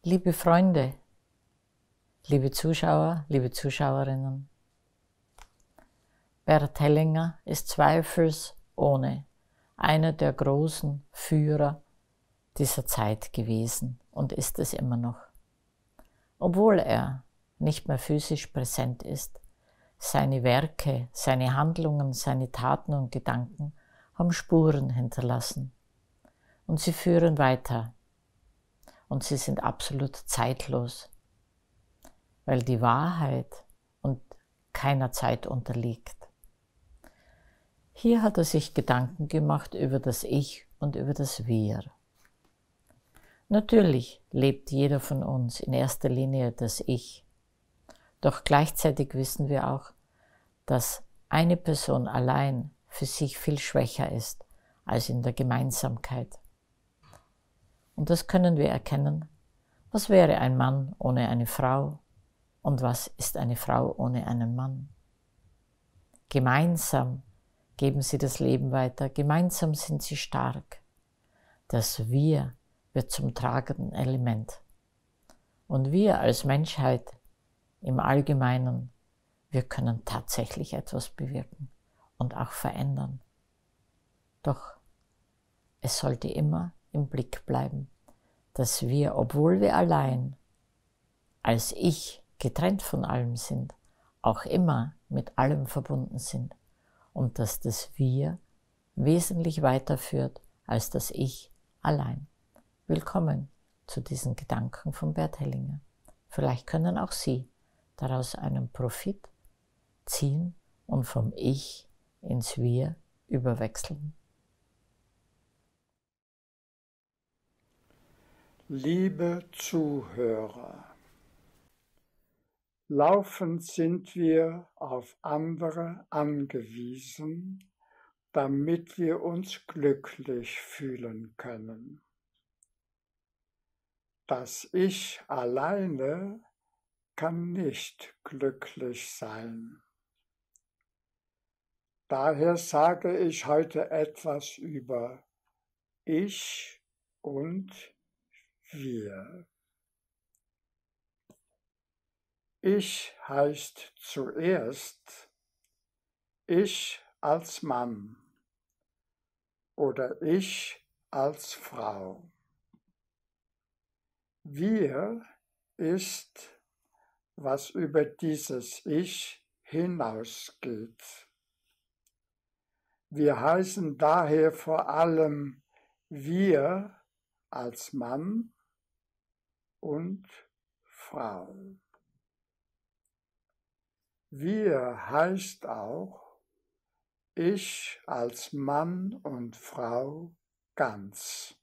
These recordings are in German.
Liebe Freunde, liebe Zuschauer, liebe Zuschauerinnen, Bert Hellinger ist zweifelsohne einer der großen Führer dieser Zeit gewesen und ist es immer noch. Obwohl er nicht mehr physisch präsent ist, seine Werke, seine Handlungen, seine Taten und Gedanken haben Spuren hinterlassen und sie führen weiter. Und sie sind absolut zeitlos, weil die Wahrheit und keiner Zeit unterliegt. Hier hat er sich Gedanken gemacht über das Ich und über das Wir. Natürlich lebt jeder von uns in erster Linie das Ich, doch gleichzeitig wissen wir auch, dass eine Person allein für sich viel schwächer ist als in der Gemeinsamkeit. Und das können wir erkennen. Was wäre ein Mann ohne eine Frau? Und was ist eine Frau ohne einen Mann? Gemeinsam geben sie das Leben weiter. Gemeinsam sind sie stark. Das Wir wird zum tragenden Element. Und wir als Menschheit im Allgemeinen, wir können tatsächlich etwas bewirken und auch verändern. Doch es sollte immer im Blick bleiben, dass wir, obwohl wir allein als Ich getrennt von allem sind, auch immer mit allem verbunden sind und dass das Wir wesentlich weiterführt als das Ich allein. Willkommen zu diesen Gedanken von Bert Hellinger. Vielleicht können auch Sie daraus einen Profit ziehen und vom Ich ins Wir überwechseln. Liebe Zuhörer, laufend sind wir auf andere angewiesen, damit wir uns glücklich fühlen können. Das Ich alleine kann nicht glücklich sein. Daher sage ich heute etwas über Ich und Wir. Ich heißt zuerst ich als Mann oder ich als Frau. Wir ist, was über dieses Ich hinausgeht. Wir heißen daher vor allem wir als Mann und Frau. Wir heißt auch ich als Mann und Frau ganz,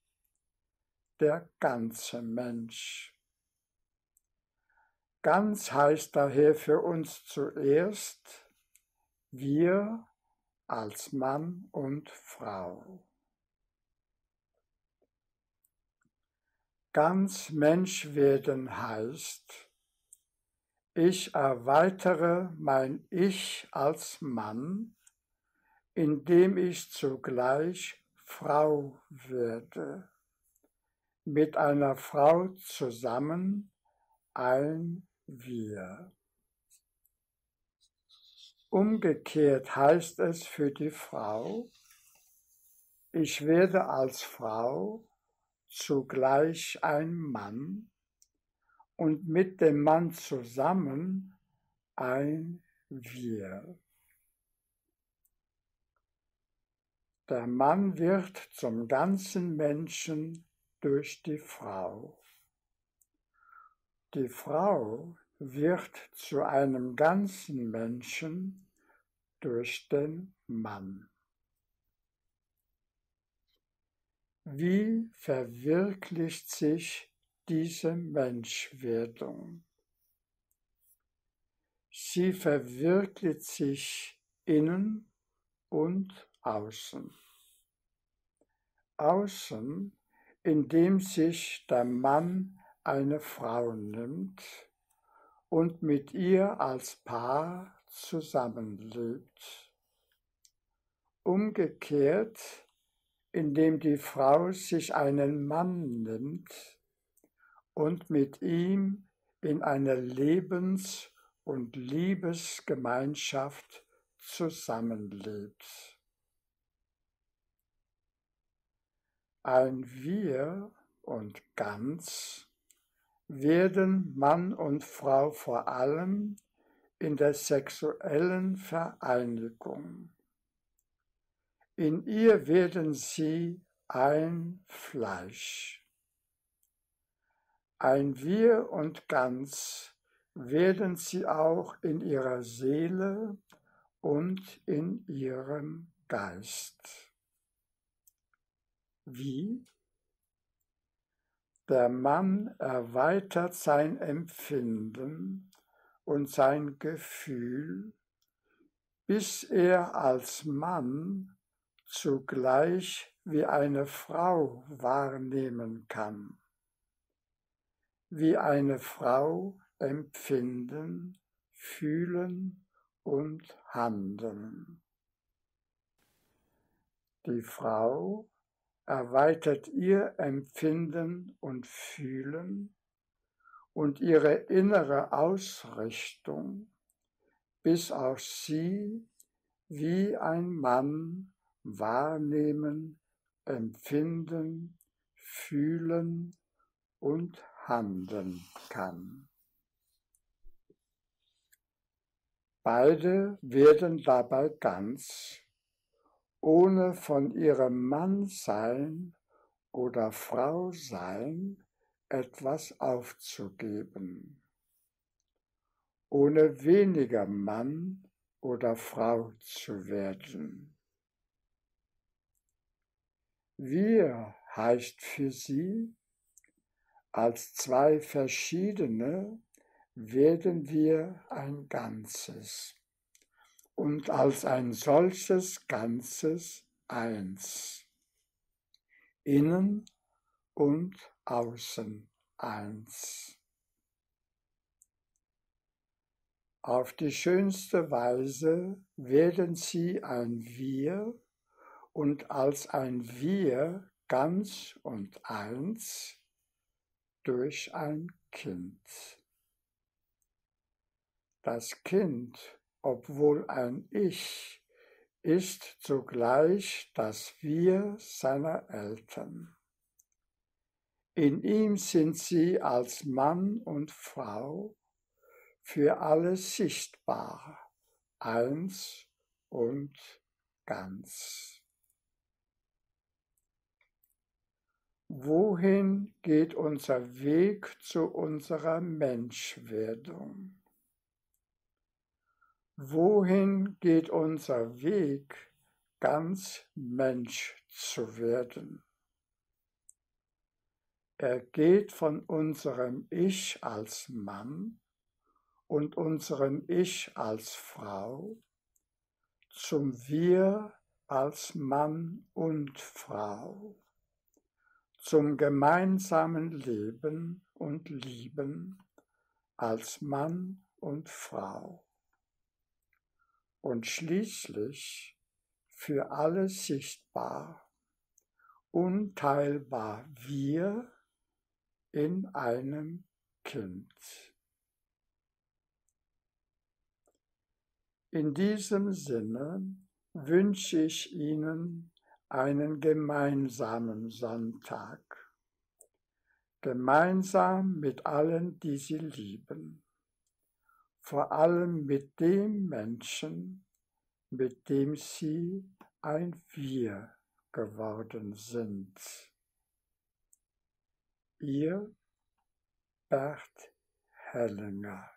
der ganze Mensch. Ganz heißt daher für uns zuerst wir als Mann und Frau. Ganz Mensch werden heißt, ich erweitere mein Ich als Mann, indem ich zugleich Frau werde, mit einer Frau zusammen ein Wir. Umgekehrt heißt es für die Frau, ich werde als Frau zugleich ein Mann und mit dem Mann zusammen ein Wir. Der Mann wird zum ganzen Menschen durch die Frau. Die Frau wird zu einem ganzen Menschen durch den Mann. Wie verwirklicht sich diese Menschwerdung? Sie verwirklicht sich innen und außen. Außen, indem sich der Mann eine Frau nimmt und mit ihr als Paar zusammenlebt. Umgekehrt, indem die Frau sich einen Mann nimmt und mit ihm in einer Lebens- und Liebesgemeinschaft zusammenlebt. Ein Wir und Ganz werden Mann und Frau vor allem in der sexuellen Vereinigung. In ihr werden sie ein Fleisch. Ein Wir und Ganz werden sie auch in ihrer Seele und in ihrem Geist. Wie? Der Mann erweitert sein Empfinden und sein Gefühl, bis er als Mann zugleich wie eine Frau wahrnehmen kann, wie eine Frau empfinden, fühlen und handeln. Die Frau erweitert ihr Empfinden und Fühlen und ihre innere Ausrichtung, bis auch sie wie ein Mann wahrnehmen, empfinden, fühlen und handeln kann. Beide werden dabei ganz, ohne von ihrem Mannsein oder Frausein etwas aufzugeben, ohne weniger Mann oder Frau zu werden. Wir heißt für sie, als zwei verschiedene werden wir ein Ganzes und als ein solches Ganzes eins, innen und außen eins. Auf die schönste Weise werden sie ein Wir und als ein Wir ganz und eins durch ein Kind. Das Kind, obwohl ein Ich, ist zugleich das Wir seiner Eltern. In ihm sind sie als Mann und Frau für alle sichtbar, eins und ganz. Wohin geht unser Weg zu unserer Menschwerdung? Wohin geht unser Weg, ganz Mensch zu werden? Er geht von unserem Ich als Mann und unserem Ich als Frau zum Wir als Mann und Frau, zum gemeinsamen Leben und Lieben als Mann und Frau und schließlich für alle sichtbar, unteilbar Wir in einem Kind. In diesem Sinne wünsche ich Ihnen einen gemeinsamen Sonntag, gemeinsam mit allen, die Sie lieben, vor allem mit dem Menschen, mit dem Sie ein Wir geworden sind. Ihr Bert Hellinger.